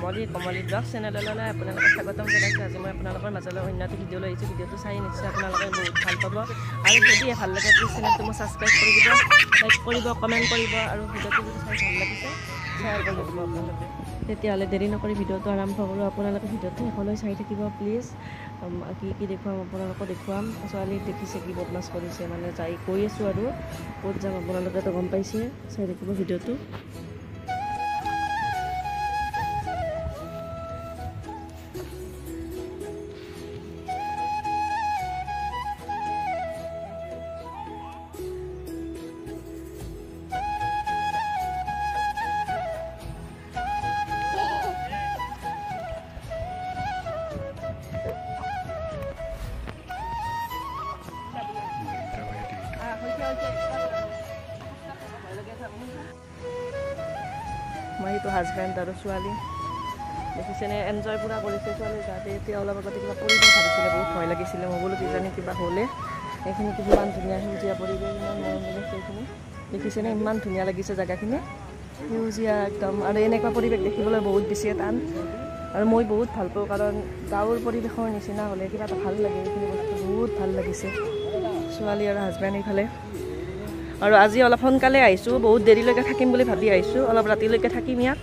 কমলি blog চেনেললৈ আপোনালোকক স্বাগতম জনাইছোঁ। আজি মই আপোনালোকৰ মাজলৈ অন্য এটা ভিডিঅ' লৈ আহিছোঁ। ভিডিঅ'টো চাই নিশ্চয় আপোনালোকে বহুত ভাল পাব আৰু যদি ভাল লাগে প্লিজ চেনেলটো মোক ছাবস্ক্ৰাইব কৰি দিব, লাইক কৰিব, কমেণ্ট কৰিব আৰু ভিডিঅ'টো যদি চাই ভাল লাগিছে শ্বেয়াৰ কৰি দিব আপোনালোকে। তেতিয়াহ'লে দেৰি নকৰি ভিডিঅ'টো আৰম্ভ কৰোঁ। আপোনালোকে ভিডিঅ'টো শেষলৈ চাই থাকিব প্লিজ। কি দেখুৱাম আপোনালোকক দেখুৱাম। ছোৱালী দেখিছে কি বদমাছ কৰিছে, মানে যাই কৈ আছোঁ আৰু ক'ত যাম আপোনালোকেতো গম পাইছে। চাই থাকিব ভিডিঅ'টো। মই তো হাজবেণ্ড আৰু ছোৱালী দেখিছেনে এনজয় পূৰা কৰিছে ছোৱালী যাতে। এতিয়া অলপ আগতে কিবা কৰিব ভাবিছিলে, বহুত ভয় লাগিছিলে। মই বোলো কিজানি কিবা হ'লে। এইখিনি কিমান ধুনীয়া সেউজীয়া পৰিৱেশ, ইমান মৰম লাগিছে এইখিনি দেখিছেনে, ইমান ধুনীয়া লাগিছে জেগাখিনি সেউজীয়া একদম। আৰু এনেকুৱা পৰিৱেশ দেখিবলৈ বহুত বেছি টান আৰু মই বহুত ভাল পাওঁ, কাৰণ গাঁৱৰ পৰিৱেশৰ নিচিনা হ'লে কিবা এটা ভাল লাগে। এইখিনি বস্তু বহুত ভাল লাগিছে। ছোৱালী আৰু হাজবেণ্ড এইফালে। আৰু আজি অলপ সোনকালে আহিছোঁ, বহুত দেৰিলৈকে থাকিম বুলি ভাবি আহিছোঁ। অলপ ৰাতিলৈকে থাকিম ইয়াত,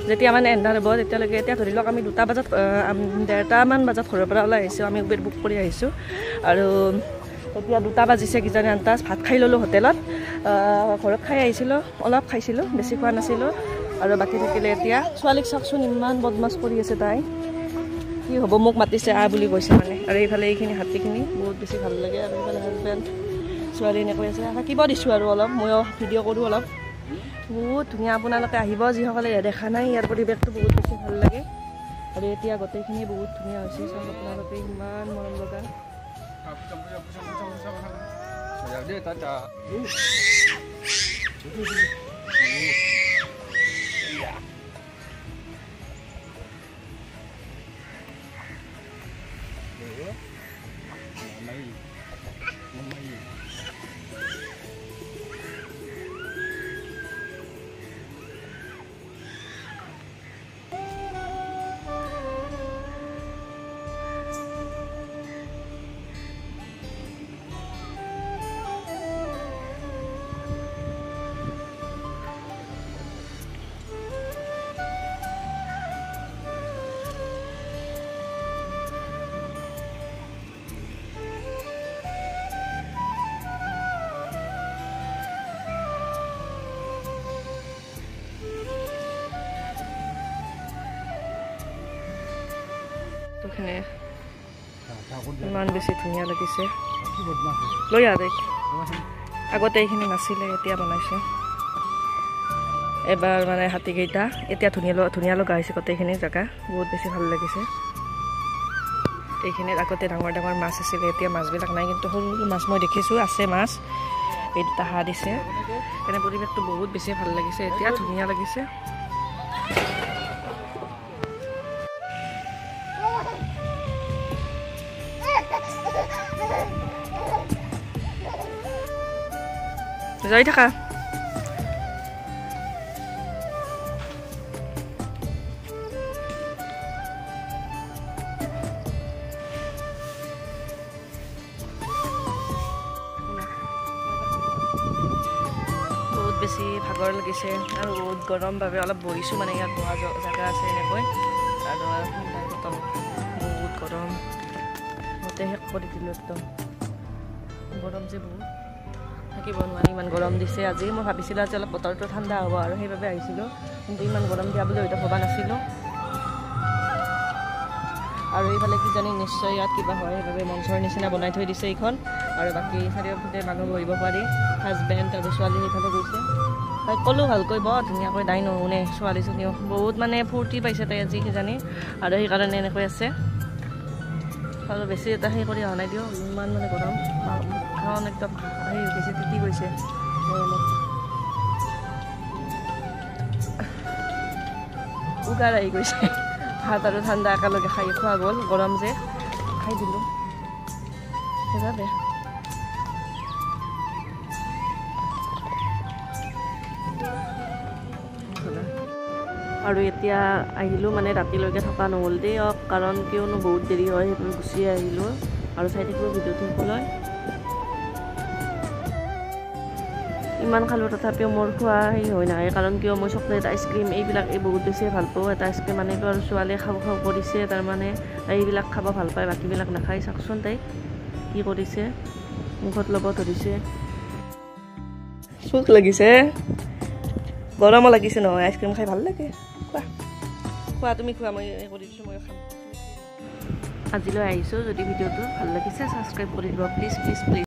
যেতিয়া মানে এন্ধাৰ হ'ব তেতিয়ালৈকে। এতিয়া ধৰি লওক আমি 2টা বজাত 1:30মান বজাত ঘৰৰ পৰা ওলাই আহিছোঁ। আমি উবেৰ বুক কৰি আহিছোঁ আৰু এতিয়া 2টা বাজিছে কিজানি আন্তাজ। ভাত খাই ল'লোঁ হোটেলত, ঘৰত খাই আহিছিলোঁ, অলপ খাইছিলোঁ, বেছি খোৱা নাছিলোঁ আৰু বাকী থাকিলে। এতিয়া ছোৱালীক চাওকচোন ইমান বদমাছ কৰি আছে তাই। কি হ'ব, মোক মাতিছে বুলি কৈছে মানে। আৰু এইফালে এইখিনি হাতীখিনি বহুত বেছি ভাল লাগে। আৰু এইফালে হাজবেণ্ড ছোৱালী এনেকৈ আছে, থাকিব দিছোঁ আৰু অলপ ময়ো ভিডিঅ' কৰোঁ অলপ। বহুত ধুনীয়া, আপোনালোকে আহিব যিসকলে দেখা নাই। ইয়াৰ পৰিৱেশটো বহুত বেছি ভাল লাগে আৰু এতিয়া গোটেইখিনি বহুত ধুনীয়া হৈছে। চাওক আপোনালোকে ইমান মৰম লগা। ইমান বেছি ধুনীয়া লাগিছে। লৈ আহ দেখ, আগতে এইখিনি নাছিলে, এতিয়া বনাইছে এবাৰ মানে হাতীকেইটা। এতিয়া ধুনীয়া লগা হৈছে গোটেইখিনি জেগা, বহুত বেছি ভাল লাগিছে। এইখিনিত আগতে ডাঙৰ ডাঙৰ মাছ আছিলে, এতিয়া মাছবিলাক নাই, কিন্তু সৰু সৰু মাছ মই দেখিছোঁ আছে মাছ। এই 2টা হাঁহ দিছে। এনে পৰিৱেশটো বহুত বেছি ভাল লাগিছে, এতিয়া ধুনীয়া লাগিছে। যাই থাকা। বহুত বেছি ভাগৰ লাগিছে আৰু বহুত গৰম বাবে অলপ বহিছোঁ, মানে ইয়াত বহা জেগা আছে এনেকৈ। আৰু বটল বহুত গৰম, গোটেই শেষ কৰি দিলোঁ একদম। গৰম যে বহুত, থাকিব নোৱাৰি, ইমান গৰম দিছে আজি। মই ভাবিছিলোঁ আজি অলপ বতৰটো ঠাণ্ডা হ'ব আৰু সেইবাবে আহিছিলোঁ, কিন্তু ইমান গৰম দিয়া বুলি হয়তো ভবা নাছিলোঁ। আৰু এইফালে কিজানি নিশ্চয় ইয়াত কিবা হয়, সেইবাবে মঞ্চৰ নিচিনা বনাই থৈ দিছে এইখন। আৰু বাকী চাৰিওফালে মানুহ বহিব পাৰি। হাজবেণ্ড আৰু ছোৱালী সেইফালে গৈছে। তাইক ক'লোঁ ভালকৈ, বৰ ধুনীয়াকৈ তাই নুশুনে। ছোৱালীজনীও বহুত মানে ফূৰ্তি পাইছে তাই আজি কিজানি, আৰু সেইকাৰণে এনেকৈ আছে। আৰু বেছি এটা সেই কৰি অহা নাই দিয়ক, ইমান মানে গৰম। মুখখন একদম সেই বেছি তিতি গৈছে গৰমত। উগাৰ আহি গৈছে। ভাত আৰু ঠাণ্ডা একেলগে খোৱা গ'ল, গৰম যে খাই দিলোঁ সেইবাবে। আৰু এতিয়া আহিলোঁ মানে ৰাতিলৈকে থকা নহ'ল দিয়ক, কাৰণ কিয়নো বহুত দেৰি হয় সেইটো গুচি আহিলোঁ আৰু চাই থাকিব ভিডিঅ'টো শেষলৈ। ইমান খালোঁ তথাপিও মোৰ খোৱা সেই হয় নাই, কাৰণ কিয় মই চকলেট আইচক্ৰীম এইবিলাক বহুত বেছি ভাল পাওঁ। এটা আইচক্ৰীম আনিলোঁ আৰু ছোৱালীয়ে খাব কৰিছে, তাৰমানে এইবিলাক খাব ভাল পায়, বাকীবিলাক নাখায়। চাওকচোন তাই কি কৰিছে, মুখত ল'ব ধৰিছে। চুখ লাগিছে, গৰমো লাগিছে নহয়, আইচক্ৰীম খাই ভাল লাগে। খোৱা খোৱা, তুমি খোৱা, মই কৰি দিছোঁ, মই খাম। আজিলৈ আহিছোঁ, যদি ভিডিঅ'টো ভাল লাগিছে ছাবস্ক্ৰাইব কৰি দিব প্লিজ প্লিজ প্লিজ।